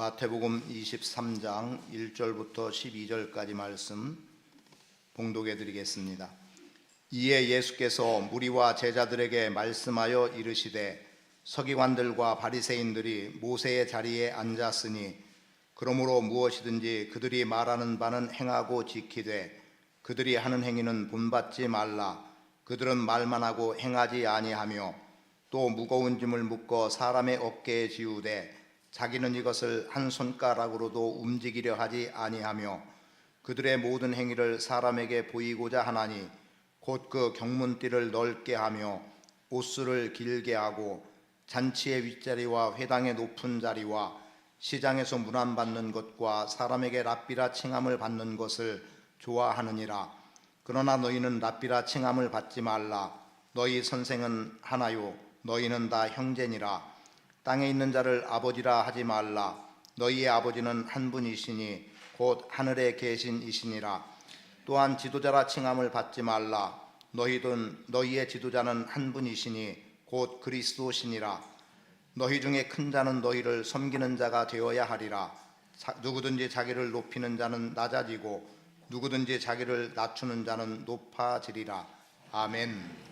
마태복음 23장 1절부터 12절까지 말씀 봉독해 드리겠습니다. 이에 예수께서 무리와 제자들에게 말씀하여 이르시되 서기관들과 바리새인들이 모세의 자리에 앉았으니 그러므로 무엇이든지 그들이 말하는 바는 행하고 지키되 그들이 하는 행위는 본받지 말라. 그들은 말만 하고 행하지 아니하며 또 무거운 짐을 묶어 사람의 어깨에 지우되 자기는 이것을 한 손가락으로도 움직이려 하지 아니하며 그들의 모든 행위를 사람에게 보이고자 하나니 곧 그 경문띠를 넓게 하며 옷수를 길게 하고 잔치의 윗자리와 회당의 높은 자리와 시장에서 문안받는 것과 사람에게 랍비라 칭함을 받는 것을 좋아하느니라. 그러나 너희는 랍비라 칭함을 받지 말라. 너희 선생은 하나요 너희는 다 형제니라. 땅에 있는 자를 아버지라 하지 말라. 너희의 아버지는 한 분이시니 곧 하늘에 계신 이시니라. 또한 지도자라 칭함을 받지 말라. 너희의 지도자는 한 분이시니 곧 그리스도시니라. 너희 중에 큰 자는 너희를 섬기는 자가 되어야 하리라. 누구든지 자기를 높이는 자는 낮아지고 누구든지 자기를 낮추는 자는 높아지리라. 아멘.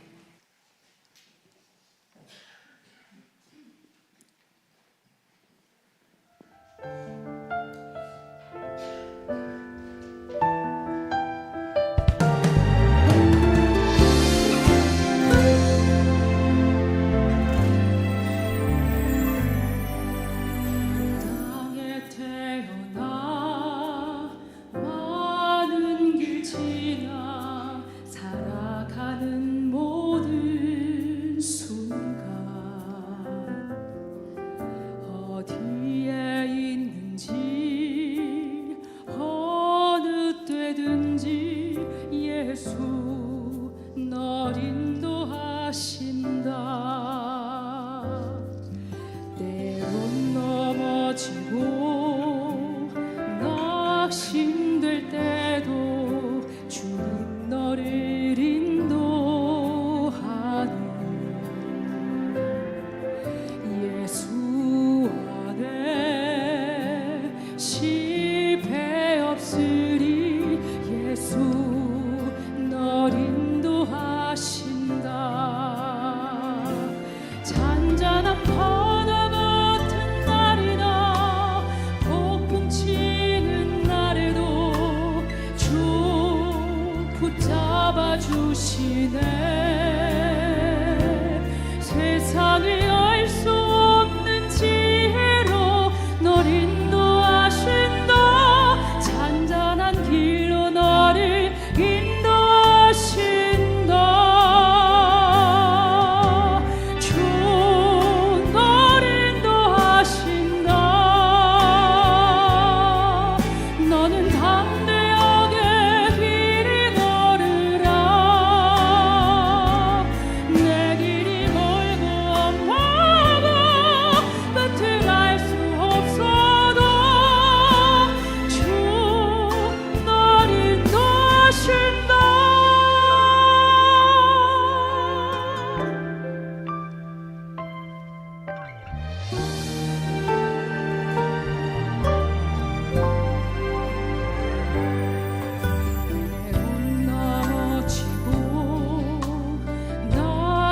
낙심될 때도 주님 너를 인도하는 예수 안에 실패 없으리. 예수 널 인도하신다. 잔잔한 바다 같은 날이나 폭풍 치는 날에도 주 붙잡아 주시네. 세상을 알 수 없는 지혜로 널 인도하신다. 잔잔한 길로 너를 인도하신다.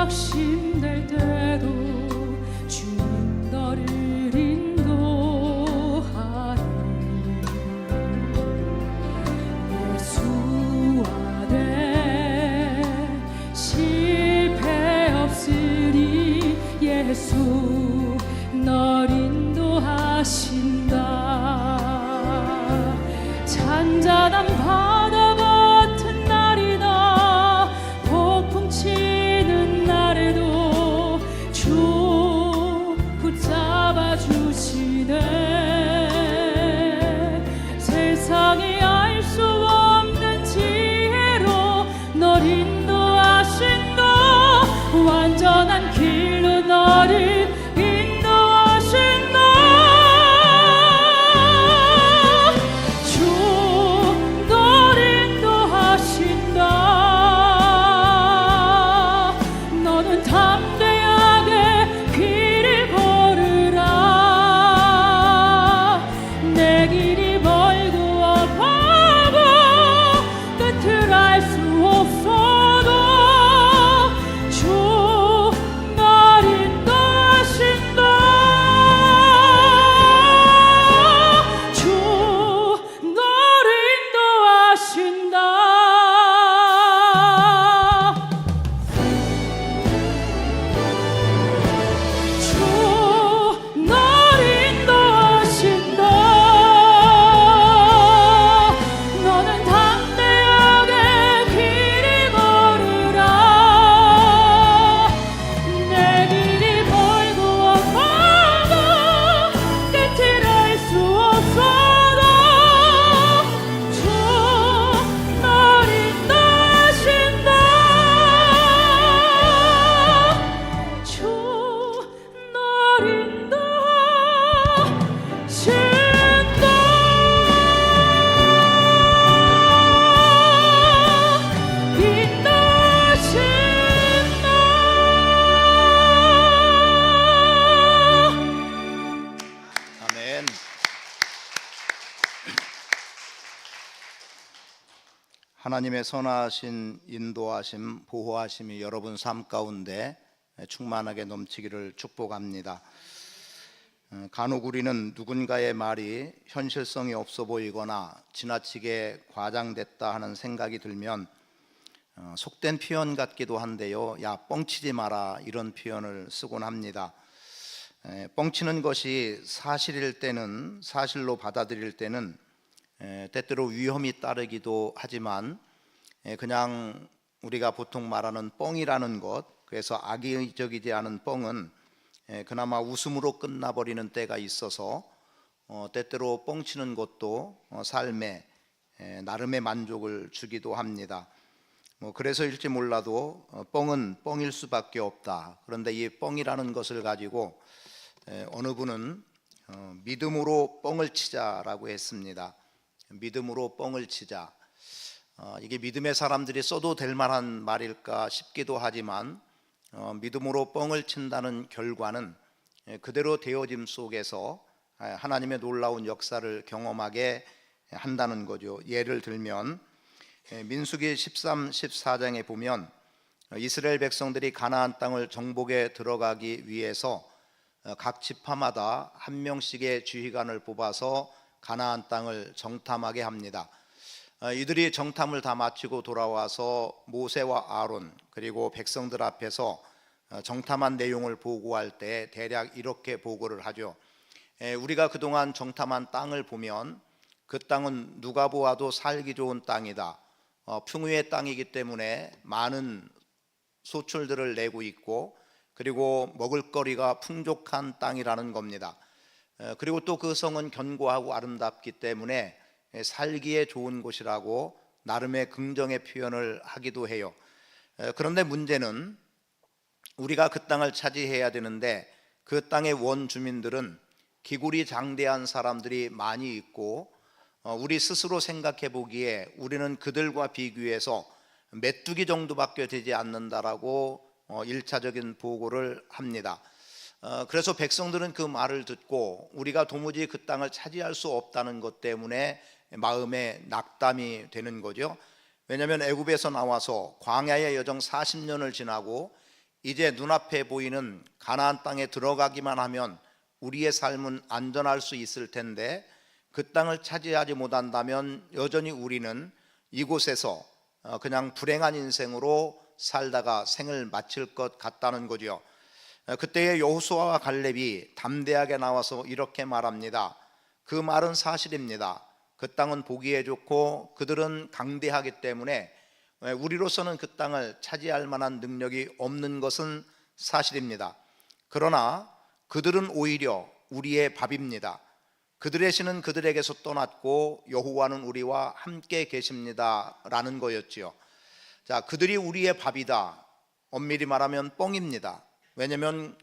힘들 때도 주님 너를 인도하니 예수 안에 실패 없으리. 예수 널 인도하신다. 잔잔한 바다 같은 날이나 폭풍 치는 날에도 주 붙잡아 주시네. 세상이 알 수 없는 지혜로 널 인도하신다. 완전한 길로 너를 인도하신다. 주 널 인도하신다. 너는 담대하게 길을 걸으라. 하나님의 선하신 인도하심, 보호하심이 여러분 삶 가운데 충만하게 넘치기를 축복합니다. 간혹 우리는 누군가의 말이 현실성이 없어 보이거나 지나치게 과장됐다 하는 생각이 들면 속된 표현 같기도 한데요, 야 뻥치지 마라, 이런 표현을 쓰곤 합니다. 뻥치는 것이 사실일 때는, 사실로 받아들일 때는 때때로 위험이 따르기도 하지만, 그냥 우리가 보통 말하는 뻥이라는 것, 그래서 악의적이지 않은 뻥은 그나마 웃음으로 끝나버리는 때가 있어서 때때로 뻥치는 것도 삶에 나름의 만족을 주기도 합니다. 그래서일지 몰라도 뻥은 뻥일 수밖에 없다. 그런데 이 뻥이라는 것을 가지고 어느 분은 믿음으로 뻥을 치자라고 했습니다. 믿음으로 뻥을 치자. 이게 믿음의 사람들이 써도 될 만한 말일까 싶기도 하지만, 믿음으로 뻥을 친다는 결과는 그대로 되어짐 속에서 하나님의 놀라운 역사를 경험하게 한다는 거죠. 예를 들면 민수기 13, 14장에 보면 이스라엘 백성들이 가나안 땅을 정복에 들어가기 위해서 각 지파마다 한 명씩의 지휘관을 뽑아서 가나안 땅을 정탐하게 합니다. 이들이 정탐을 다 마치고 돌아와서 모세와 아론 그리고 백성들 앞에서 정탐한 내용을 보고할 때 대략 이렇게 보고를 하죠. 우리가 그동안 정탐한 땅을 보면 그 땅은 누가 보아도 살기 좋은 땅이다. 풍요의 땅이기 때문에 많은 소출들을 내고 있고, 그리고 먹을거리가 풍족한 땅이라는 겁니다. 그리고 또 그 성은 견고하고 아름답기 때문에 살기에 좋은 곳이라고 나름의 긍정의 표현을 하기도 해요. 그런데 문제는 우리가 그 땅을 차지해야 되는데 그 땅의 원주민들은 기굴이 장대한 사람들이 많이 있고, 우리 스스로 생각해 보기에 우리는 그들과 비교해서 메뚜기 정도밖에 되지 않는다라고 1차적인 보고를 합니다. 그래서 백성들은 그 말을 듣고 우리가 도무지 그 땅을 차지할 수 없다는 것 때문에 마음에 낙담이 되는 거죠. 왜냐하면 애굽에서 나와서 광야의 여정 40년을 지나고 이제 눈앞에 보이는 가나안 땅에 들어가기만 하면 우리의 삶은 안전할 수 있을 텐데, 그 땅을 차지하지 못한다면 여전히 우리는 이곳에서 그냥 불행한 인생으로 살다가 생을 마칠 것 같다는 거죠. 그때의 여호수아와 갈렙이 담대하게 나와서 이렇게 말합니다. 그 말은 사실입니다. 그 땅은 보기에 좋고 그들은 강대하기 때문에 우리로서는 그 땅을 차지할 만한 능력이 없는 것은 사실입니다. 그러나 그들은 오히려 우리의 밥입니다. 그들의 신은 그들에게서 떠났고 여호와는 우리와 함께 계십니다 라는 거였지요. 자, 그들이 우리의 밥이다, 엄밀히 말하면 뻥입니다. 왜냐하면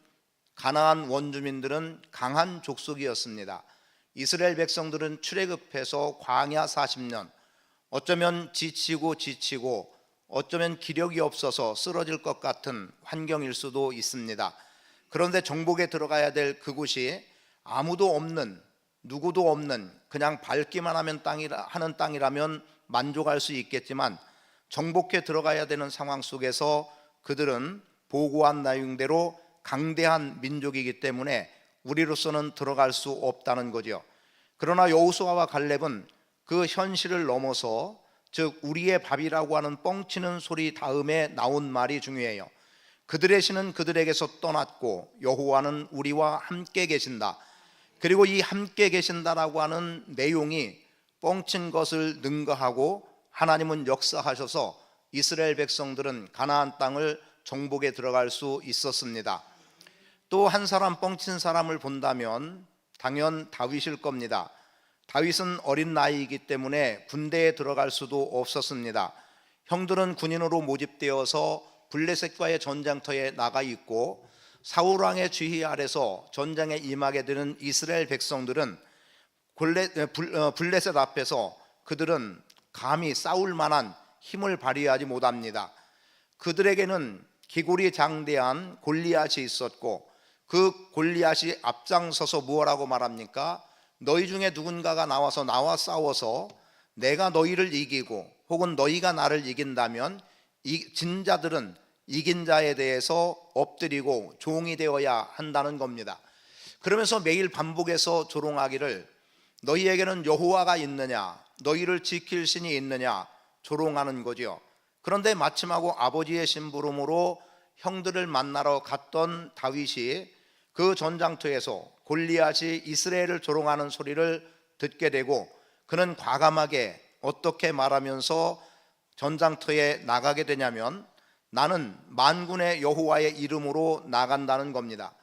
가나안 원주민들은 강한 족속이었습니다. 이스라엘 백성들은 출애굽해서 광야 40년, 어쩌면 지치고 어쩌면 기력이 없어서 쓰러질 것 같은 환경일 수도 있습니다. 그런데 정복에 들어가야 될 그곳이 아무도 없는, 누구도 없는, 그냥 밟기만 하는 땅이라면 만족할 수 있겠지만, 정복해 들어가야 되는 상황 속에서 그들은 보고한 내용대로 강대한 민족이기 때문에 우리로서는 들어갈 수 없다는 거죠. 그러나 여호수아와 갈렙은 그 현실을 넘어서, 즉 우리의 밥이라고 하는 뻥치는 소리 다음에 나온 말이 중요해요. 그들의 신은 그들에게서 떠났고 여호와는 우리와 함께 계신다. 그리고 이 함께 계신다라고 하는 내용이 뻥친 것을 능가하고 하나님은 역사하셔서 이스라엘 백성들은 가나안 땅을 정복에 들어갈 수 있었습니다. 또 한 사람 뻥친 사람을 본다면 당연 다윗일 겁니다. 다윗은 어린 나이이기 때문에 군대에 들어갈 수도 없었습니다. 형들은 군인으로 모집되어서 블레셋과의 전장터에 나가 있고, 사울 왕의 지휘 아래서 전장에 임하게 되는 이스라엘 백성들은 블레셋 앞에서 그들은 감히 싸울 만한 힘을 발휘하지 못합니다. 그들에게는 기골이 장대한 골리앗이 있었고, 그 골리앗이 앞장서서 무엇라고 말합니까? 너희 중에 누군가가 나와 싸워서 내가 너희를 이기고 혹은 너희가 나를 이긴다면 진자들은 이긴 자에 대해서 엎드리고 종이 되어야 한다는 겁니다. 그러면서 매일 반복해서 조롱하기를 너희에게는 여호와가 있느냐, 너희를 지킬 신이 있느냐 조롱하는 거죠. 그런데 마침하고 아버지의 심부름으로 형들을 만나러 갔던 다윗이 그 전장터에서 골리앗이 이스라엘을 조롱하는 소리를 듣게 되고 그는 과감하게 어떻게 말하면서 전장터에 나가게 되냐면 나는 만군의 여호와의 이름으로 나간다는 겁니다.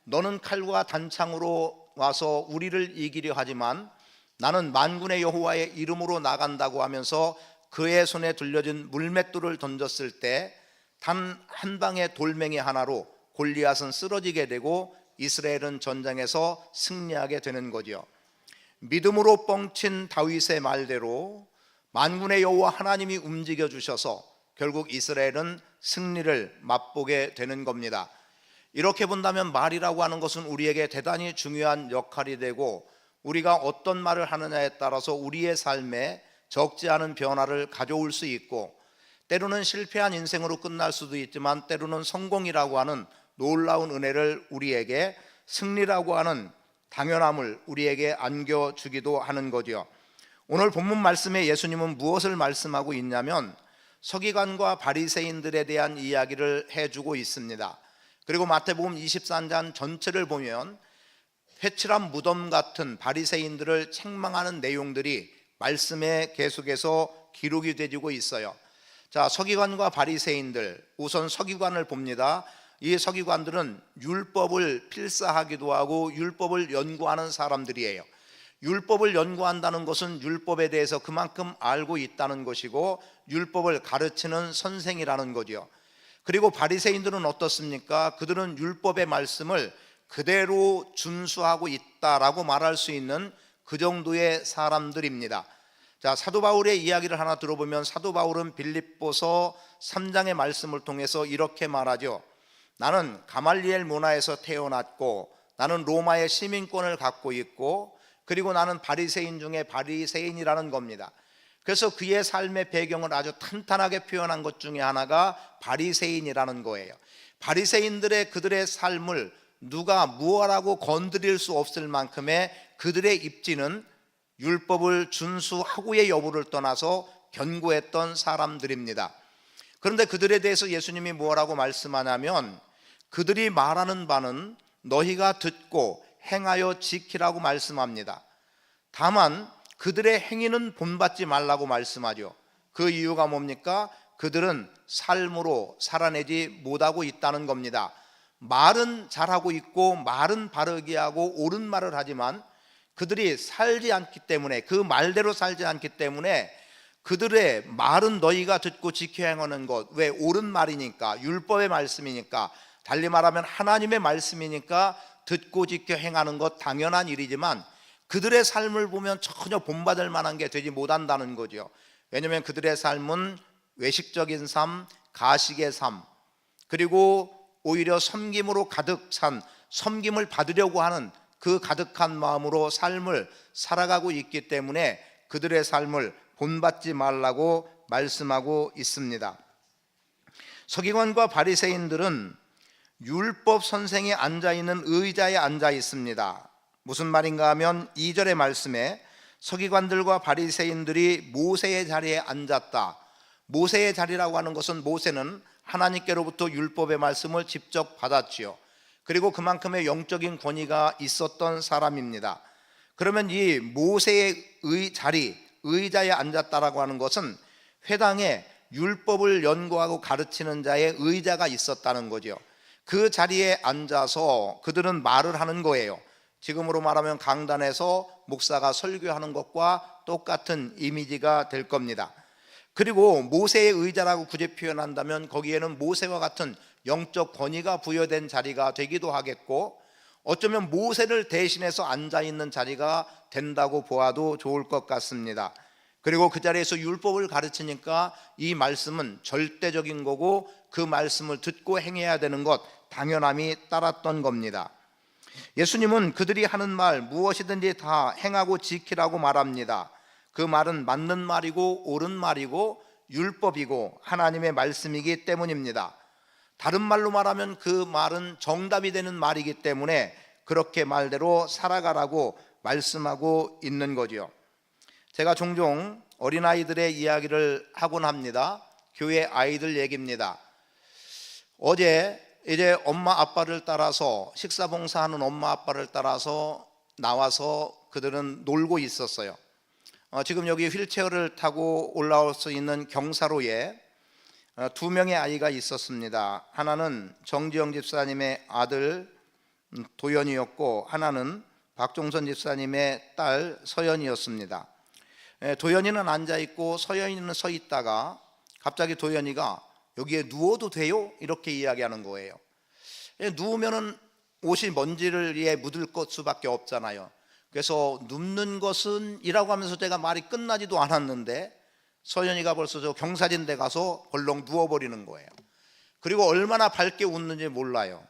너는 칼과 단창으로 와서 우리를 이기려 하지만 나는 만군의 여호와의 이름으로 나간다고 하면서 그의 손에 들려진 물맷돌을 던졌을 때 단 한 방의 돌멩이 하나로 골리앗은 쓰러지게 되고 이스라엘은 전장에서 승리하게 되는 거죠. 믿음으로 뻥친 다윗의 말대로 만군의 여호와 하나님이 움직여 주셔서 결국 이스라엘은 승리를 맛보게 되는 겁니다. 이렇게 본다면 말이라고 하는 것은 우리에게 대단히 중요한 역할이 되고 우리가 어떤 말을 하느냐에 따라서 우리의 삶에 적지 않은 변화를 가져올 수 있고 때로는 실패한 인생으로 끝날 수도 있지만 때로는 성공이라고 하는 놀라운 은혜를 우리에게 승리라고 하는 당연함을 우리에게 안겨주기도 하는 거죠. 오늘 본문 말씀에 예수님은 무엇을 말씀하고 있냐면 서기관과 바리새인들에 대한 이야기를 해주고 있습니다. 그리고 마태복음 24장 전체를 보면 회칠한 무덤 같은 바리새인들을 책망하는 내용들이 말씀에 계속해서 기록이 되고 있어요. 자, 서기관과 바리새인들, 우선 서기관을 봅니다. 이 서기관들은 율법을 필사하기도 하고 율법을 연구하는 사람들이에요. 율법을 연구한다는 것은 율법에 대해서 그만큼 알고 있다는 것이고 율법을 가르치는 선생이라는 거죠. 그리고 바리새인들은 어떻습니까? 그들은 율법의 말씀을 그대로 준수하고 있다라고 말할 수 있는 그 정도의 사람들입니다. 자, 사도 바울의 이야기를 하나 들어보면 사도 바울은 빌립보서 3장의 말씀을 통해서 이렇게 말하죠. 나는 가말리엘 문화에서 태어났고 나는 로마의 시민권을 갖고 있고 그리고 나는 바리새인 중에 바리새인이라는 겁니다. 그래서 그의 삶의 배경을 아주 탄탄하게 표현한 것 중에 하나가 바리새인이라는 거예요. 바리새인들의 그들의 삶을 누가 무엇하고 건드릴 수 없을 만큼의 그들의 입지는 율법을 준수하고의 여부를 떠나서 견고했던 사람들입니다. 그런데 그들에 대해서 예수님이 뭐라고 말씀하냐면 그들이 말하는 바는 너희가 듣고 행하여 지키라고 말씀합니다. 다만 그들의 행위는 본받지 말라고 말씀하죠. 그 이유가 뭡니까? 그들은 삶으로 살아내지 못하고 있다는 겁니다. 말은 잘하고 있고 말은 바르게 하고 옳은 말을 하지만 그들이 살지 않기 때문에 그 말대로 살지 않기 때문에 그들의 말은 너희가 듣고 지켜 행하는 것, 왜 옳은 말이니까 율법의 말씀이니까 달리 말하면 하나님의 말씀이니까 듣고 지켜 행하는 것 당연한 일이지만 그들의 삶을 보면 전혀 본받을 만한 게 되지 못한다는 거죠. 왜냐하면 그들의 삶은 외식적인 삶, 가식의 삶, 그리고 오히려 섬김으로 가득 찬 섬김을 받으려고 하는 그 가득한 마음으로 삶을 살아가고 있기 때문에 그들의 삶을 본받지 말라고 말씀하고 있습니다. 서기관과 바리새인들은 율법 선생이 앉아있는 의자에 앉아 있습니다. 무슨 말인가 하면 2절의 말씀에 서기관들과 바리새인들이 모세의 자리에 앉았다. 모세의 자리라고 하는 것은 모세는 하나님께로부터 율법의 말씀을 직접 받았지요. 그리고 그만큼의 영적인 권위가 있었던 사람입니다. 그러면 이 모세의 의자에 앉았다라고 하는 것은 회당에 율법을 연구하고 가르치는 자의 의자가 있었다는 거죠. 그 자리에 앉아서 그들은 말을 하는 거예요. 지금으로 말하면 강단에서 목사가 설교하는 것과 똑같은 이미지가 될 겁니다. 그리고 모세의 의자라고 굳이 표현한다면 거기에는 모세와 같은 영적 권위가 부여된 자리가 되기도 하겠고 어쩌면 모세를 대신해서 앉아있는 자리가 된다고 보아도 좋을 것 같습니다. 그리고 그 자리에서 율법을 가르치니까 이 말씀은 절대적인 거고 그 말씀을 듣고 행해야 되는 것 당연함이 따랐던 겁니다. 예수님은 그들이 하는 말 무엇이든지 다 행하고 지키라고 말합니다. 그 말은 맞는 말이고 옳은 말이고 율법이고 하나님의 말씀이기 때문입니다. 다른 말로 말하면 그 말은 정답이 되는 말이기 때문에 그렇게 말대로 살아가라고 말씀하고 있는 거죠. 제가 종종 어린아이들의 이야기를 하곤 합니다. 교회 아이들 얘기입니다. 어제 이제 엄마 아빠를 따라서 식사봉사하는 엄마 아빠를 따라서 나와서 그들은 놀고 있었어요. 지금 여기 휠체어를 타고 올라올 수 있는 경사로에 두 명의 아이가 있었습니다. 하나는 정지영 집사님의 아들 도연이었고 하나는 박종선 집사님의 딸 서연이었습니다. 도연이는 앉아있고 서연이는 서 있다가 갑자기 도연이가 여기에 누워도 돼요? 이렇게 이야기하는 거예요. 누우면은 옷이 먼지를 위에 묻을 것 수밖에 없잖아요. 그래서 눕는 것은 이라고 하면서 제가 말이 끝나지도 않았는데 서연이가 벌써 저 경사진데 가서 벌렁 누워버리는 거예요. 그리고 얼마나 밝게 웃는지 몰라요.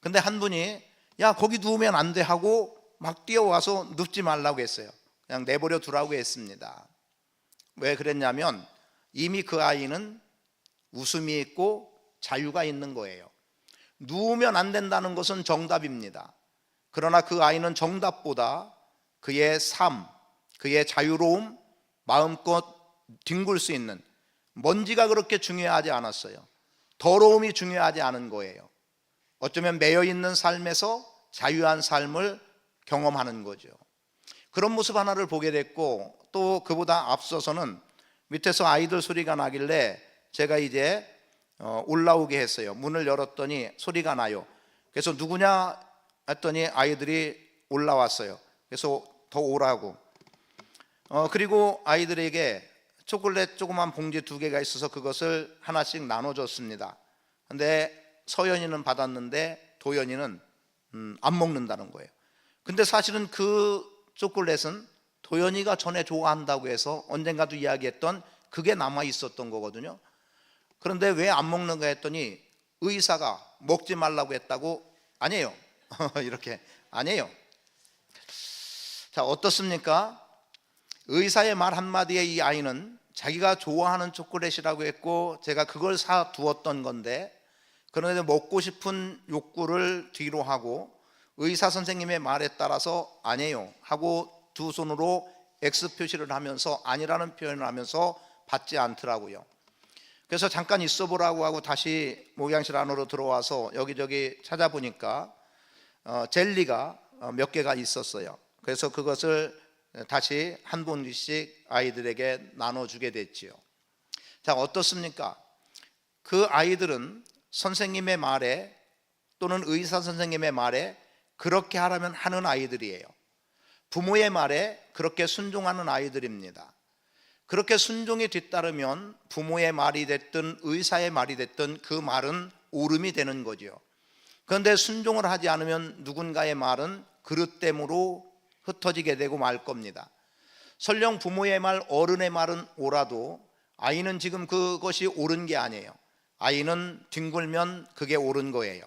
근데 한 분이 야 거기 누우면 안 돼 하고 막 뛰어와서 눕지 말라고 했어요. 그냥 내버려 두라고 했습니다. 왜 그랬냐면 이미 그 아이는 웃음이 있고 자유가 있는 거예요. 누우면 안 된다는 것은 정답입니다. 그러나 그 아이는 정답보다 그의 삶, 그의 자유로움, 마음껏 뒹굴 수 있는 먼지가 그렇게 중요하지 않았어요. 더러움이 중요하지 않은 거예요. 어쩌면 매여있는 삶에서 자유한 삶을 경험하는 거죠. 그런 모습 하나를 보게 됐고 또 그보다 앞서서는 밑에서 아이들 소리가 나길래 제가 이제 올라오게 했어요. 문을 열었더니 소리가 나요. 그래서 누구냐 했더니 아이들이 올라왔어요. 그래서 더 오라고. 그리고 아이들에게 초콜릿 조그만 봉지 2개가 있어서 그것을 하나씩 나눠줬습니다. 근데 서연이는 받았는데 도연이는 안 먹는다는 거예요. 근데 사실은 그 초콜릿은 도연이가 전에 좋아한다고 해서 언젠가도 이야기했던 그게 남아 있었던 거거든요. 그런데 왜 안 먹는가 했더니 의사가 먹지 말라고 했다고. 아니에요. 이렇게 아니에요. 자, 어떻습니까? 의사의 말 한마디에 이 아이는 자기가 좋아하는 초콜릿이라고 했고 제가 그걸 사 두었던 건데 그런데 먹고 싶은 욕구를 뒤로 하고 의사 선생님의 말에 따라서 아니에요 하고 두 손으로 X 표시를 하면서 아니라는 표현을 하면서 받지 않더라고요. 그래서 잠깐 있어 보라고 하고 다시 목양실 안으로 들어와서 여기저기 찾아보니까 젤리가 몇 개가 있었어요. 그래서 그것을 다시 한 봉지씩 아이들에게 나눠주게 됐지요. 자, 어떻습니까? 그 아이들은 선생님의 말에 또는 의사 선생님의 말에 그렇게 하라면 하는 아이들이에요. 부모의 말에 그렇게 순종하는 아이들입니다. 그렇게 순종이 뒤따르면 부모의 말이 됐든 의사의 말이 됐든 그 말은 옳음이 되는 거죠. 그런데 순종을 하지 않으면 누군가의 말은 그릇됨으로 흩어지게 되고 말 겁니다. 설령 부모의 말, 어른의 말은 옳아도 아이는 지금 그것이 옳은 게 아니에요. 아이는 뒹굴면 그게 옳은 거예요.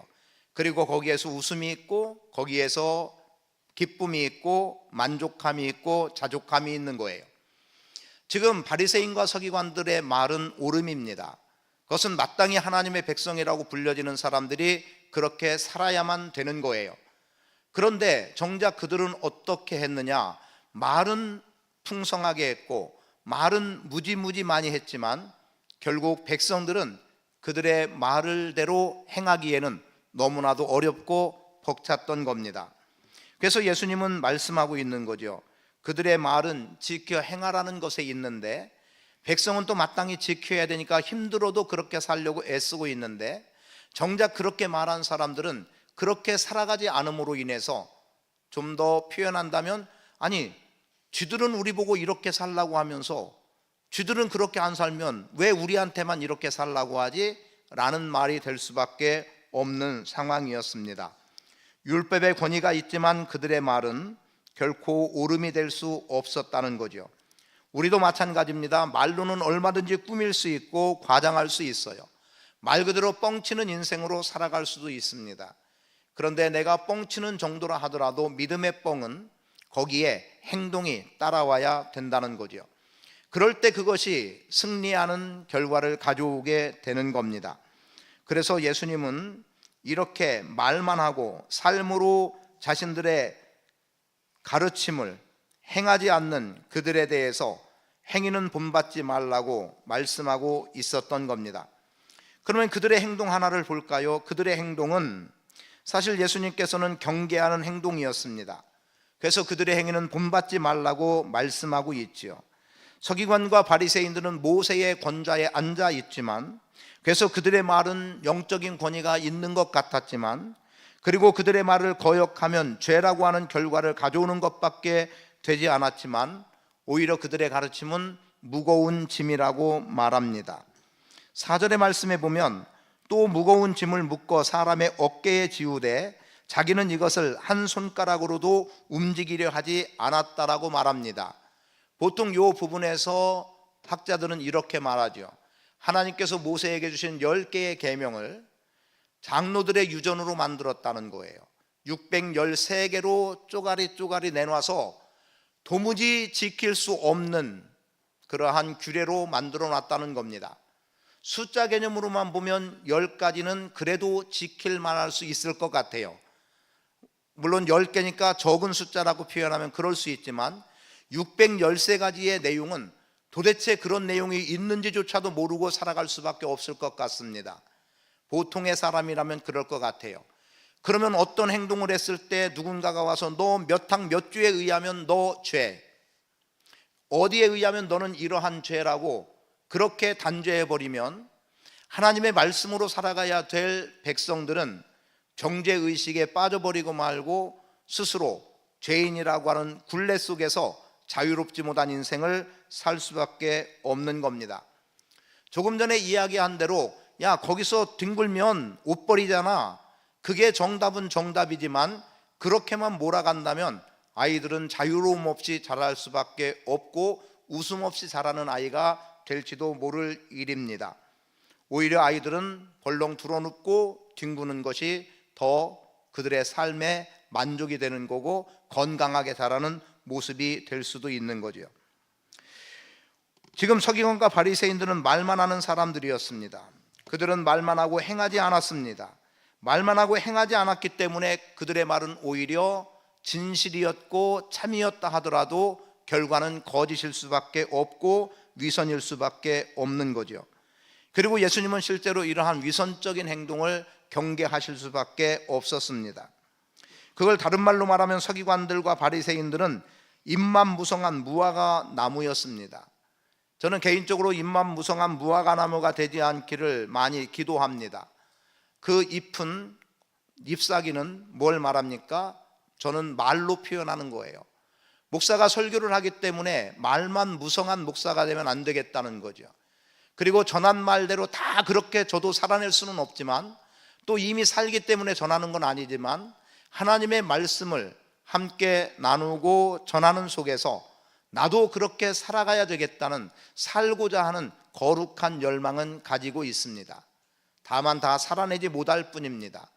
그리고 거기에서 웃음이 있고 거기에서 기쁨이 있고 만족함이 있고 자족함이 있는 거예요. 지금 바리새인과 서기관들의 말은 옳음입니다. 그것은 마땅히 하나님의 백성이라고 불려지는 사람들이 그렇게 살아야만 되는 거예요. 그런데 정작 그들은 어떻게 했느냐? 말은 풍성하게 했고 말은 무지무지 많이 했지만 결국 백성들은 그들의 말을대로 행하기에는 너무나도 어렵고 벅찼던 겁니다. 그래서 예수님은 말씀하고 있는 거죠. 그들의 말은 지켜 행하라는 것에 있는데 백성은 또 마땅히 지켜야 되니까 힘들어도 그렇게 살려고 애쓰고 있는데 정작 그렇게 말한 사람들은 그렇게 살아가지 않음으로 인해서 좀 더 표현한다면 아니 쥐들은 우리 보고 이렇게 살라고 하면서 쥐들은 그렇게 안 살면 왜 우리한테만 이렇게 살라고 하지? 라는 말이 될 수밖에 없는 상황이었습니다. 율법의 권위가 있지만 그들의 말은 결코 옳음이 될 수 없었다는 거죠. 우리도 마찬가지입니다. 말로는 얼마든지 꾸밀 수 있고 과장할 수 있어요. 말 그대로 뻥치는 인생으로 살아갈 수도 있습니다. 그런데 내가 뻥치는 정도라 하더라도 믿음의 뻥은 거기에 행동이 따라와야 된다는 거죠. 그럴 때 그것이 승리하는 결과를 가져오게 되는 겁니다. 그래서 예수님은 이렇게 말만 하고 삶으로 자신들의 가르침을 행하지 않는 그들에 대해서 행위는 본받지 말라고 말씀하고 있었던 겁니다. 그러면 그들의 행동 하나를 볼까요? 그들의 행동은 사실 예수님께서는 경계하는 행동이었습니다. 그래서 그들의 행위는 본받지 말라고 말씀하고 있지요. 서기관과 바리새인들은 모세의 권좌에 앉아 있지만, 그래서 그들의 말은 영적인 권위가 있는 것 같았지만, 그리고 그들의 말을 거역하면 죄라고 하는 결과를 가져오는 것밖에 되지 않았지만, 오히려 그들의 가르침은 무거운 짐이라고 말합니다. 4절의 말씀에 보면 또 무거운 짐을 묶어 사람의 어깨에 지우되 자기는 이것을 한 손가락으로도 움직이려 하지 않았다라고 말합니다. 보통 이 부분에서 학자들은 이렇게 말하죠. 하나님께서 모세에게 주신 10개의 계명을 장로들의 유전으로 만들었다는 거예요. 613개로 쪼가리 내놔서 도무지 지킬 수 없는 그러한 규례로 만들어 놨다는 겁니다. 숫자 개념으로만 보면 10가지는 그래도 지킬 만할 수 있을 것 같아요. 물론 10개니까 적은 숫자라고 표현하면 그럴 수 있지만 613가지의 내용은 도대체 그런 내용이 있는지조차도 모르고 살아갈 수밖에 없을 것 같습니다. 보통의 사람이라면 그럴 것 같아요. 그러면 어떤 행동을 했을 때 누군가가 와서 너 몇 항 몇 주에 의하면 너 죄, 어디에 의하면 너는 이러한 죄라고 그렇게 단죄해버리면 하나님의 말씀으로 살아가야 될 백성들은 정죄의식에 빠져버리고 말고 스스로 죄인이라고 하는 굴레 속에서 자유롭지 못한 인생을 살 수밖에 없는 겁니다. 조금 전에 이야기한 대로 야 거기서 뒹굴면 옷 버리잖아, 그게 정답은 정답이지만 그렇게만 몰아간다면 아이들은 자유로움 없이 자랄 수밖에 없고 웃음 없이 자라는 아이가 될지도 모를 일입니다. 오히려 아이들은 벌렁 드러눕고 뒹구는 것이 더 그들의 삶에 만족이 되는 거고 건강하게 자라는 모습이 될 수도 있는 거죠. 지금 서기관과 바리새인들은 말만 하는 사람들이었습니다. 그들은 말만 하고 행하지 않았습니다. 말만 하고 행하지 않았기 때문에 그들의 말은 오히려 진실이었고 참이었다 하더라도 결과는 거짓일 수밖에 없고 위선일 수밖에 없는 거죠. 그리고 예수님은 실제로 이러한 위선적인 행동을 경계하실 수밖에 없었습니다. 그걸 다른 말로 말하면 서기관들과 바리새인들은 잎만무성한 무화과 나무였습니다. 저는 개인적으로 잎만무성한 무화과 나무가 되지 않기를 많이 기도합니다. 그 잎은, 잎사귀는 뭘 말합니까? 저는 말로 표현하는 거예요. 목사가 설교를 하기 때문에 말만 무성한 목사가 되면 안 되겠다는 거죠. 그리고 전한 말대로 다 그렇게 저도 살아낼 수는 없지만 또 이미 살기 때문에 전하는 건 아니지만 하나님의 말씀을 함께 나누고 전하는 속에서 나도 그렇게 살아가야 되겠다는, 살고자 하는 거룩한 열망은 가지고 있습니다. 다만 다 살아내지 못할 뿐입니다.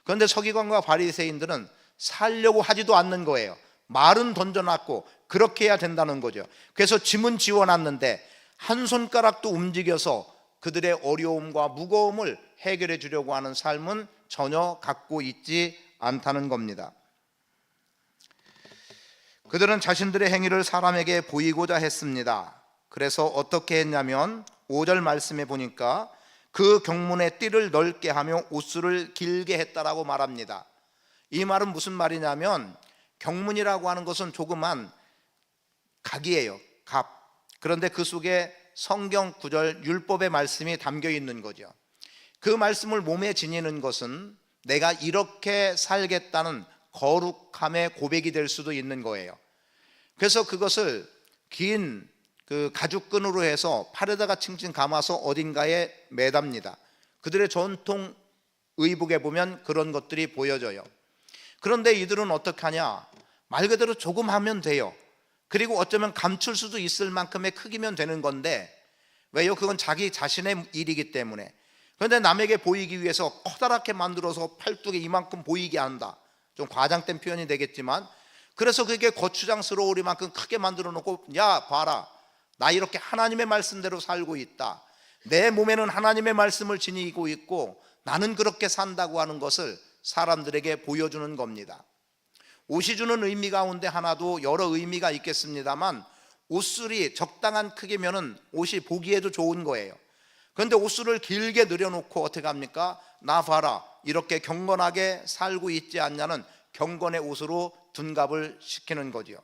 그런데 서기관과 바리새인들은 살려고 하지도 않는 거예요. 말은 던져놨고 그렇게 해야 된다는 거죠. 그래서 짐은 지워놨는데 한 손가락도 움직여서 그들의 어려움과 무거움을 해결해 주려고 하는 삶은 전혀 갖고 있지 않다는 겁니다. 그들은 자신들의 행위를 사람에게 보이고자 했습니다. 그래서 어떻게 했냐면 5절 말씀에 보니까 그 경문의 띠를 넓게 하며 옷수를 길게 했다라고 말합니다. 이 말은 무슨 말이냐면 경문이라고 하는 것은 조그만 각이에요. 갑. 그런데 그 속에 성경 구절 율법의 말씀이 담겨 있는 거죠. 그 말씀을 몸에 지니는 것은 내가 이렇게 살겠다는 거룩함의 고백이 될 수도 있는 거예요. 그래서 그것을 긴 그 가죽끈으로 해서 팔에다가 칭칭 감아서 어딘가에 매답니다. 그들의 전통 의복에 보면 그런 것들이 보여져요. 그런데 이들은 어떻게 하냐? 말 그대로 조금 하면 돼요. 그리고 어쩌면 감출 수도 있을 만큼의 크기면 되는 건데, 왜요? 그건 자기 자신의 일이기 때문에. 그런데 남에게 보이기 위해서 커다랗게 만들어서 팔뚝에 이만큼 보이게 한다. 좀 과장된 표현이 되겠지만 그래서 그게 거추장스러우리만큼 크게 만들어 놓고, 야 봐라, 나 이렇게 하나님의 말씀대로 살고 있다, 내 몸에는 하나님의 말씀을 지니고 있고 나는 그렇게 산다고 하는 것을 사람들에게 보여주는 겁니다. 옷이 주는 의미 가운데 하나도 여러 의미가 있겠습니다만, 옷술이 적당한 크기면은 옷이 보기에도 좋은 거예요. 그런데 옷술을 길게 늘여놓고 어떻게 합니까? 나 봐라, 이렇게 경건하게 살고 있지 않냐는 경건의 옷으로 둔갑을 시키는 거죠.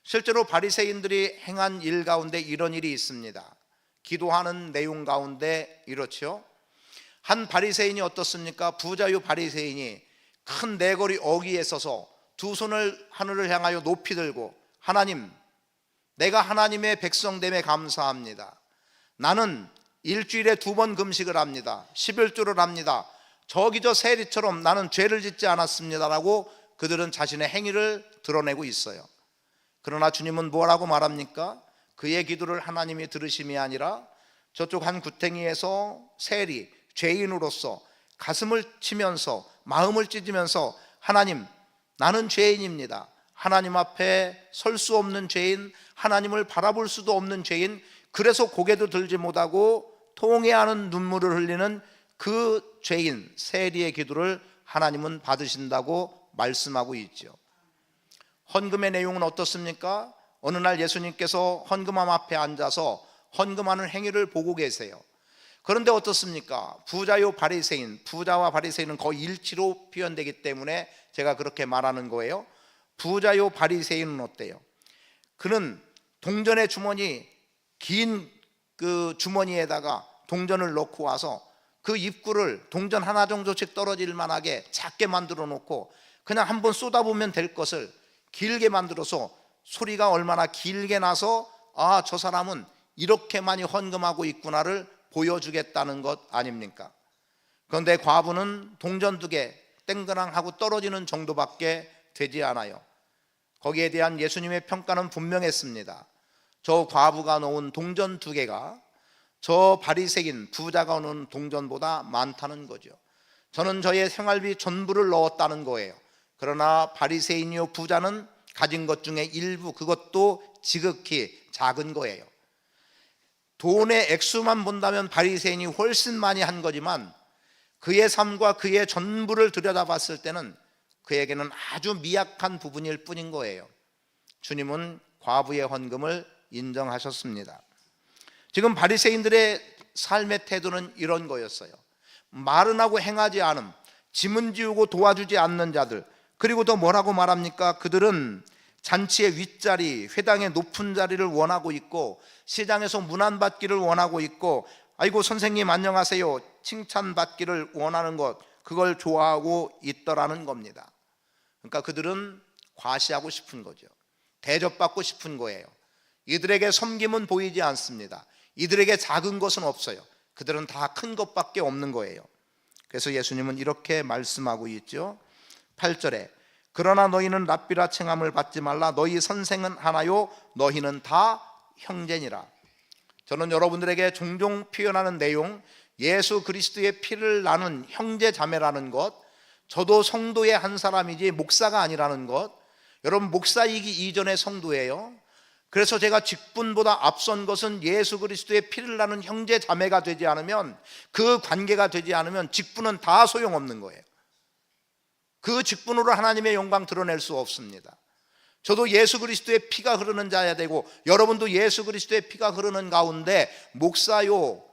실제로 바리새인들이 행한 일 가운데 이런 일이 있습니다. 기도하는 내용 가운데 이렇죠. 한 바리새인이 어떻습니까? 부자요 바리새인이 큰 네거리 어귀에 서서 두 손을 하늘을 향하여 높이 들고, 하나님, 내가 하나님의 백성됨에 감사합니다. 나는 일주일에 2번 금식을 합니다. 11조를 합니다. 저기 저 세리처럼 나는 죄를 짓지 않았습니다라고 그들은 자신의 행위를 드러내고 있어요. 그러나 주님은 뭐라고 말합니까? 그의 기도를 하나님이 들으심이 아니라 저쪽 한 구탱이에서 세리, 죄인으로서 가슴을 치면서 마음을 찢으면서, 하나님, 나는 죄인입니다. 하나님 앞에 설 수 없는 죄인, 하나님을 바라볼 수도 없는 죄인, 그래서 고개도 들지 못하고 통회하는 눈물을 흘리는 그 죄인 세리의 기도를 하나님은 받으신다고 말씀하고 있죠. 헌금의 내용은 어떻습니까? 어느 날 예수님께서 헌금함 앞에 앉아서 헌금하는 행위를 보고 계세요. 그런데 어떻습니까? 부자요 바리새인, 부자와 바리새인은 거의 일치로 표현되기 때문에 제가 그렇게 말하는 거예요. 부자요 바리새인은 어때요? 그는 동전의 주머니, 긴 그 주머니에다가 동전을 넣고 와서 그 입구를 동전 하나 정도씩 떨어질 만하게 작게 만들어 놓고 그냥 한번 쏟아보면 될 것을 길게 만들어서 소리가 얼마나 길게 나서, 아, 저 사람은 이렇게 많이 헌금하고 있구나를 보여주겠다는 것 아닙니까? 그런데 과부는 동전 2개 땡그랑하고 떨어지는 정도밖에 되지 않아요. 거기에 대한 예수님의 평가는 분명했습니다. 저 과부가 놓은 동전 2개가 저 바리새인 부자가 놓은 동전보다 많다는 거죠. 저는 저의 생활비 전부를 넣었다는 거예요. 그러나 바리새인이요 부자는 가진 것 중에 일부, 그것도 지극히 작은 거예요. 돈의 액수만 본다면 바리새인이 훨씬 많이 한 거지만 그의 삶과 그의 전부를 들여다봤을 때는 그에게는 아주 미약한 부분일 뿐인 거예요. 주님은 과부의 헌금을 인정하셨습니다. 지금 바리새인들의 삶의 태도는 이런 거였어요. 말은 하고 행하지 않음, 짐은 지우고 도와주지 않는 자들, 그리고 더 뭐라고 말합니까? 그들은 잔치의 윗자리, 회당의 높은 자리를 원하고 있고 시장에서 문안받기를 원하고 있고, 아이고 선생님 안녕하세요 칭찬받기를 원하는 것, 그걸 좋아하고 있더라는 겁니다. 그러니까 그들은 과시하고 싶은 거죠. 대접받고 싶은 거예요. 이들에게 섬김은 보이지 않습니다. 이들에게 작은 것은 없어요. 그들은 다 큰 것밖에 없는 거예요. 그래서 예수님은 이렇게 말씀하고 있죠. 8절에 그러나 너희는 랍비라 칭함을 받지 말라. 너희 선생은 하나요 너희는 다 형제니라. 저는 여러분들에게 종종 표현하는 내용, 예수 그리스도의 피를 나눈 형제 자매라는 것, 저도 성도의 한 사람이지 목사가 아니라는 것, 여러분 목사이기 이전의 성도예요. 그래서 제가 직분보다 앞선 것은 예수 그리스도의 피를 나눈 형제 자매가 되지 않으면, 그 관계가 되지 않으면 직분은 다 소용없는 거예요. 그 직분으로 하나님의 영광 드러낼 수 없습니다. 저도 예수 그리스도의 피가 흐르는 자야 되고 여러분도 예수 그리스도의 피가 흐르는 가운데 목사요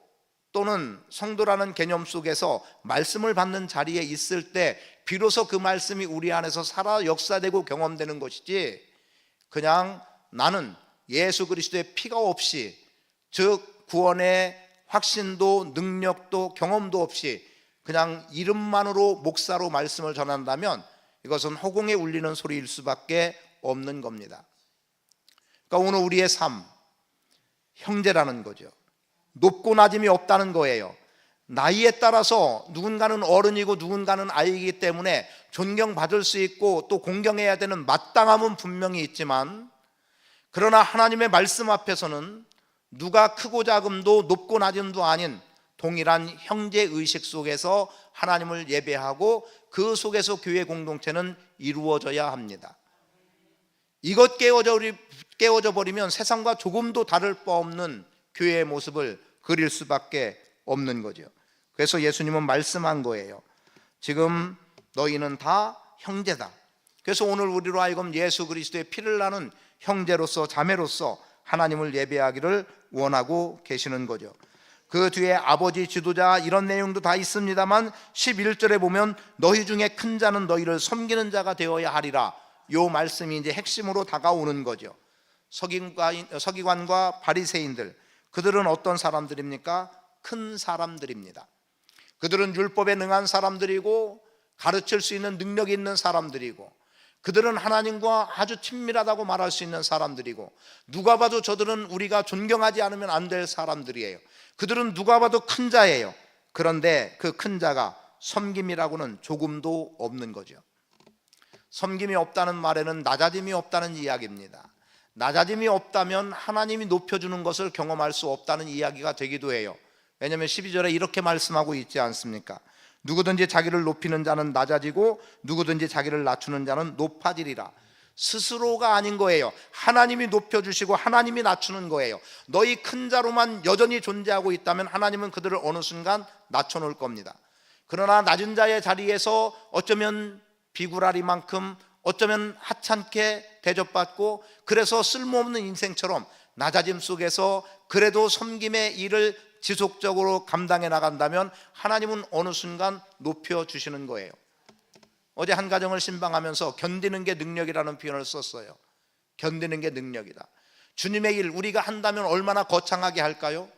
또는 성도라는 개념 속에서 말씀을 받는 자리에 있을 때 비로소 그 말씀이 우리 안에서 살아 역사되고 경험되는 것이지, 그냥 나는 예수 그리스도의 피가 없이, 즉 구원의 확신도 능력도 경험도 없이 그냥 이름만으로 목사로 말씀을 전한다면 이것은 허공에 울리는 소리일 수밖에 없는 겁니다. 그러니까 오늘 우리의 삶, 형제라는 거죠. 높고 낮음이 없다는 거예요. 나이에 따라서 누군가는 어른이고 누군가는 아이이기 때문에 존경받을 수 있고 또 공경해야 되는 마땅함은 분명히 있지만, 그러나 하나님의 말씀 앞에서는 누가 크고 작음도 높고 낮음도 아닌 동일한 형제의식 속에서 하나님을 예배하고 그 속에서 교회 공동체는 이루어져야 합니다. 이것 깨워져 버리면 세상과 조금도 다를 바 없는 교회의 모습을 그릴 수밖에 없는 거죠. 그래서 예수님은 말씀한 거예요. 지금 너희는 다 형제다. 그래서 오늘 우리로 하여금 예수 그리스도의 피를 나는 형제로서 자매로서 하나님을 예배하기를 원하고 계시는 거죠. 그 뒤에 아버지 지도자 이런 내용도 다 있습니다만 11절에 보면 너희 중에 큰 자는 너희를 섬기는 자가 되어야 하리라. 요 말씀이 이제 핵심으로 다가오는 거죠. 서기관과 바리새인들, 그들은 어떤 사람들입니까? 큰 사람들입니다. 그들은 율법에 능한 사람들이고 가르칠 수 있는 능력이 있는 사람들이고 그들은 하나님과 아주 친밀하다고 말할 수 있는 사람들이고 누가 봐도 저들은 우리가 존경하지 않으면 안 될 사람들이에요. 그들은 누가 봐도 큰 자예요. 그런데 그 큰 자가 섬김이라고는 조금도 없는 거죠. 섬김이 없다는 말에는 낮아짐이 없다는 이야기입니다. 낮아짐이 없다면 하나님이 높여주는 것을 경험할 수 없다는 이야기가 되기도 해요. 왜냐하면 12절에 이렇게 말씀하고 있지 않습니까? 누구든지 자기를 높이는 자는 낮아지고 누구든지 자기를 낮추는 자는 높아지리라. 스스로가 아닌 거예요. 하나님이 높여주시고 하나님이 낮추는 거예요. 너희 큰 자로만 여전히 존재하고 있다면 하나님은 그들을 어느 순간 낮춰놓을 겁니다. 그러나 낮은 자의 자리에서 어쩌면 비구라리만큼 어쩌면 하찮게 대접받고 그래서 쓸모없는 인생처럼 낮아짐 속에서 그래도 섬김의 일을 지속적으로 감당해 나간다면 하나님은 어느 순간 높여주시는 거예요. 어제 한 가정을 신방하면서 견디는 게 능력이라는 표현을 썼어요. 견디는 게 능력이다. 주님의 일 우리가 한다면 얼마나 거창하게 할까요?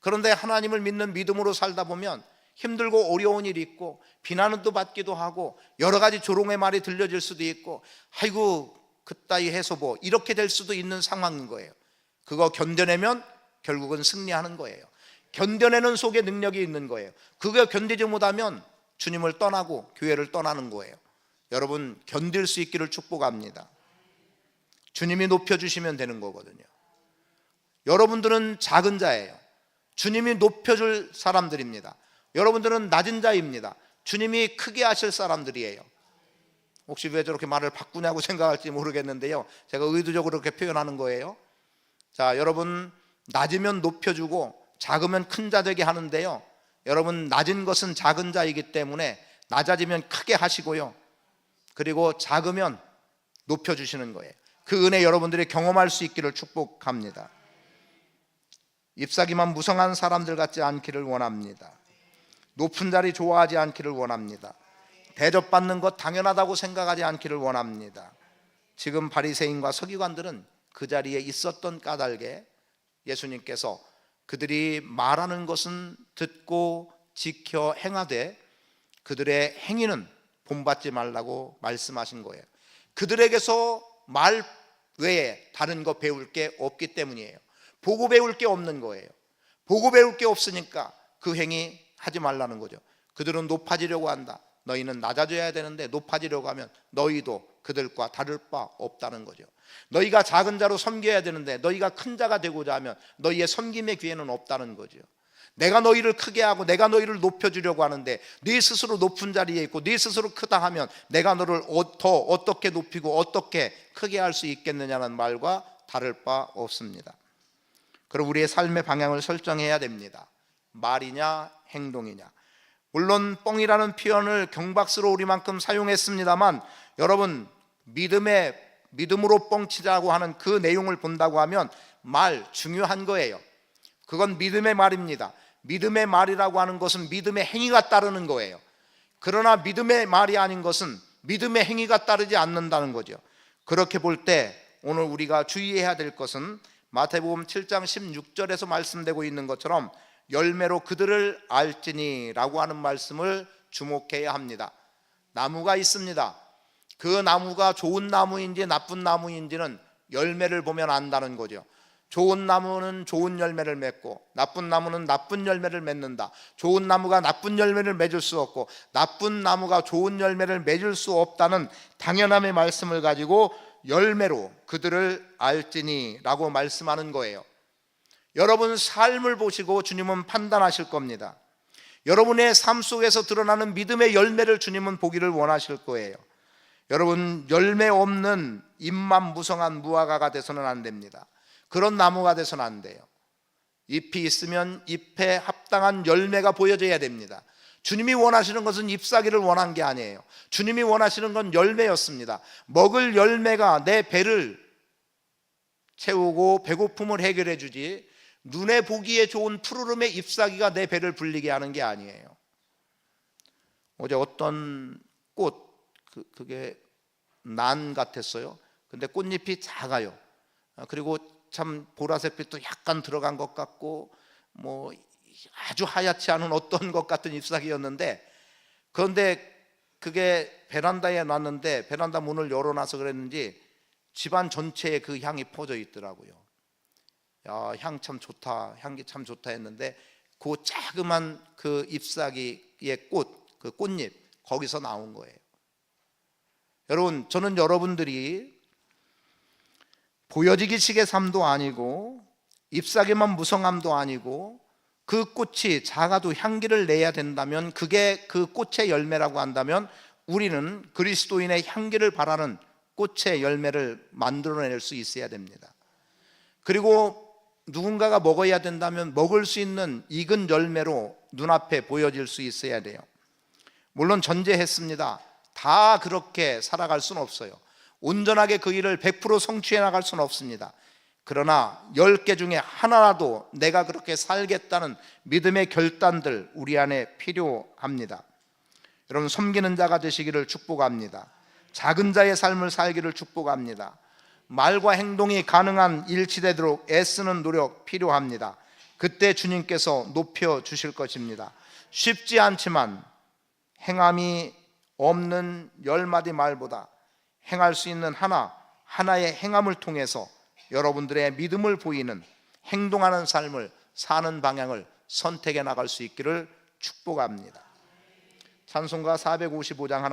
그런데 하나님을 믿는 믿음으로 살다 보면 힘들고 어려운 일이 있고 비난은 또 받기도 하고 여러 가지 조롱의 말이 들려질 수도 있고 아이고 그따위 해서 뭐 이렇게 될 수도 있는 상황인 거예요. 그거 견뎌내면 결국은 승리하는 거예요. 견뎌내는 속에 능력이 있는 거예요. 그거 견디지 못하면 주님을 떠나고 교회를 떠나는 거예요. 여러분 견딜 수 있기를 축복합니다. 주님이 높여주시면 되는 거거든요. 여러분들은 작은 자예요. 주님이 높여줄 사람들입니다. 여러분들은 낮은 자입니다. 주님이 크게 하실 사람들이에요. 혹시 왜 저렇게 말을 바꾸냐고 생각할지 모르겠는데요, 제가 의도적으로 그렇게 표현하는 거예요. 자, 여러분 낮으면 높여주고 작으면 큰 자 되게 하는데요, 여러분 낮은 것은 작은 자이기 때문에 낮아지면 크게 하시고요, 그리고 작으면 높여주시는 거예요. 그 은혜 여러분들이 경험할 수 있기를 축복합니다. 잎사귀만 무성한 사람들 같지 않기를 원합니다. 높은 자리 좋아하지 않기를 원합니다. 대접받는 것 당연하다고 생각하지 않기를 원합니다. 지금 바리새인과 서기관들은 그 자리에 있었던 까닭에 예수님께서 그들이 말하는 것은 듣고 지켜 행하되 그들의 행위는 본받지 말라고 말씀하신 거예요. 그들에게서 말 외에 다른 거 배울 게 없기 때문이에요. 보고 배울 게 없는 거예요. 보고 배울 게 없으니까 그 행위 하지 말라는 거죠. 그들은 높아지려고 한다. 너희는 낮아져야 되는데 높아지려고 하면 너희도 그들과 다를 바 없다는 거죠. 너희가 작은 자로 섬겨야 되는데 너희가 큰 자가 되고자 하면 너희의 섬김의 기회는 없다는 거죠. 내가 너희를 크게 하고 내가 너희를 높여주려고 하는데 네 스스로 높은 자리에 있고 네 스스로 크다 하면 내가 너를 더 어떻게 높이고 어떻게 크게 할 수 있겠느냐는 말과 다를 바 없습니다. 그럼 우리의 삶의 방향을 설정해야 됩니다. 말이냐 행동이냐. 물론 뻥이라는 표현을 경박스러우리만큼 사용했습니다만 여러분 믿음으로 뻥치자고 하는 그 내용을 본다고 하면 말 중요한 거예요. 그건 믿음의 말입니다. 믿음의 말이라고 하는 것은 믿음의 행위가 따르는 거예요. 그러나 믿음의 말이 아닌 것은 믿음의 행위가 따르지 않는다는 거죠. 그렇게 볼 때 오늘 우리가 주의해야 될 것은 마태복음 7장 16절에서 말씀되고 있는 것처럼 열매로 그들을 알지니 라고 하는 말씀을 주목해야 합니다. 나무가 있습니다. 그 나무가 좋은 나무인지 나쁜 나무인지는 열매를 보면 안다는 거죠. 좋은 나무는 좋은 열매를 맺고 나쁜 나무는 나쁜 열매를 맺는다. 좋은 나무가 나쁜 열매를 맺을 수 없고 나쁜 나무가 좋은 열매를 맺을 수 없다는 당연함의 말씀을 가지고 열매로 그들을 알지니 라고 말씀하는 거예요. 여러분 삶을 보시고 주님은 판단하실 겁니다. 여러분의 삶 속에서 드러나는 믿음의 열매를 주님은 보기를 원하실 거예요. 여러분 열매 없는 잎만 무성한 무화과가 돼서는 안 됩니다. 그런 나무가 돼서는 안 돼요. 잎이 있으면 잎에 합당한 열매가 보여져야 됩니다. 주님이 원하시는 것은 잎사귀를 원한 게 아니에요. 주님이 원하시는 건 열매였습니다. 먹을 열매가 내 배를 채우고 배고픔을 해결해 주지, 눈에 보기에 좋은 푸르름의 잎사귀가 내 배를 불리게 하는 게 아니에요. 어제 어떤 꽃, 그게 난 같았어요. 근데 꽃잎이 작아요. 그리고 참 보라색빛도 약간 들어간 것 같고 뭐 아주 하얗지 않은 어떤 것 같은 잎사귀였는데, 그런데 그게 베란다에 놨는데 베란다 문을 열어놔서 그랬는지 집안 전체에 그 향이 퍼져 있더라고요. 야, 향 참 좋다, 향기 참 좋다 했는데 그 자그만 그 잎사귀의 꽃, 그 꽃잎, 거기서 나온 거예요. 여러분, 저는 여러분들이 보여지기식의 삶도 아니고 잎사귀만 무성함도 아니고 그 꽃이 작아도 향기를 내야 된다면, 그게 그 꽃의 열매라고 한다면 우리는 그리스도인의 향기를 바라는 꽃의 열매를 만들어낼 수 있어야 됩니다. 그리고 누군가가 먹어야 된다면 먹을 수 있는 익은 열매로 눈앞에 보여질 수 있어야 돼요. 물론 전제했습니다. 다 그렇게 살아갈 수는 없어요. 온전하게 그 일을 100% 성취해 나갈 수는 없습니다. 그러나 10개 중에 하나라도 내가 그렇게 살겠다는 믿음의 결단들 우리 안에 필요합니다. 여러분, 섬기는 자가 되시기를 축복합니다. 작은 자의 삶을 살기를 축복합니다. 말과 행동이 가능한 일치되도록 애쓰는 노력 필요합니다. 그때 주님께서 높여주실 것입니다. 쉽지 않지만 행함이 없는 10마디 말보다 행할 수 있는 하나의 행함을 통해서 여러분들의 믿음을 보이는, 행동하는 삶을 사는 방향을 선택해 나갈 수 있기를 축복합니다. 찬송가 455장 하나